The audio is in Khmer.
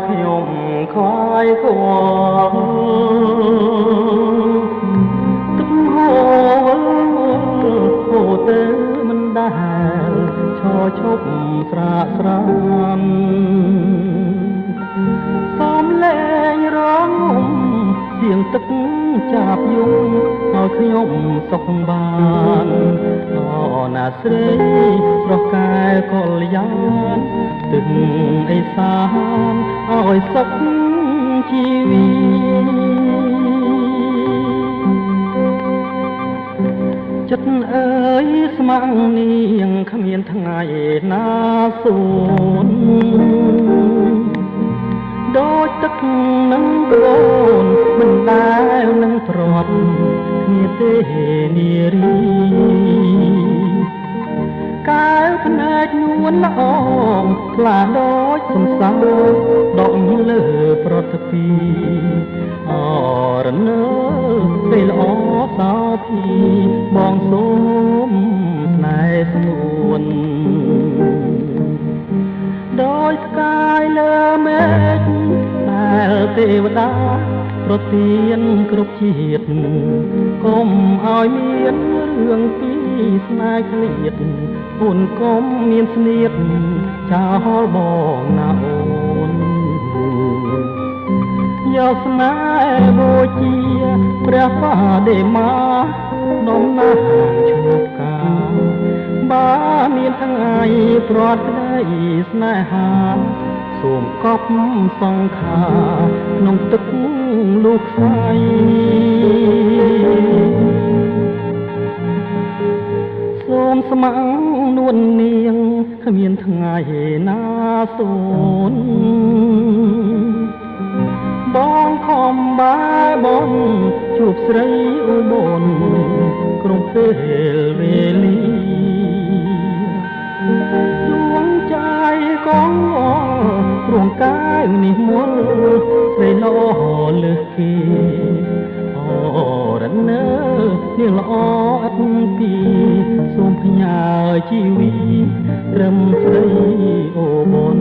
ខ្ញុំខ្វាយខ្វល់ទឹកហូរហូរទៅមិនដែលឈរឈប់ស្រាកស្រានសំឡេងร้องเสียงទឹកចាប់យំឲ្យខ្ញុំសុខបានអូណាស្រីស្រស់កែកលយានទឹកអេសានឲ្យសុខជីវីចិត្តអើយស្មាំងនាងគ្មានថ្ងៃណាសួនដូចទឹកនឹងក្បូនមិនដែលនឹងព្រាត់គ្នាទេនារីកាយភ្នែកនួនល្អខ្លាដូចសំសាដកលើប្រតិពីអរណើពេលល្អសោភីបងសូមស្នេហ៍ស្ងួនដោយផ្កាយលើមេឃដែលទេវតាប្រទានគ្រប់ជាតិកុំឲ្យមានរឿងពីស្នេហ៍ឃ្លាតអូនកុំមានស្នៀតចោលបងណាអូនយកស្នេហ៍បូជាព្រះបដិមាដំណាងឈ្មោះកាបើមានថ្ងៃប្រត់ក្តីស្នេហាសូមកប់សង្ខាក្នុងទឹកលូកស្អៃសូមស្ម័គ្រនួននាងគ្មានថ្ងៃណាសូនបងខំបាយបងជួបស្រីឧបនក្រុមពេលវេលាដួងใจកងព្រមកាយនេះមុលស្រីល្អលើសគេអូរណើនាងល្អឥតពីសូមផ្ញើជីវីត្រឹមស្រីអូបុន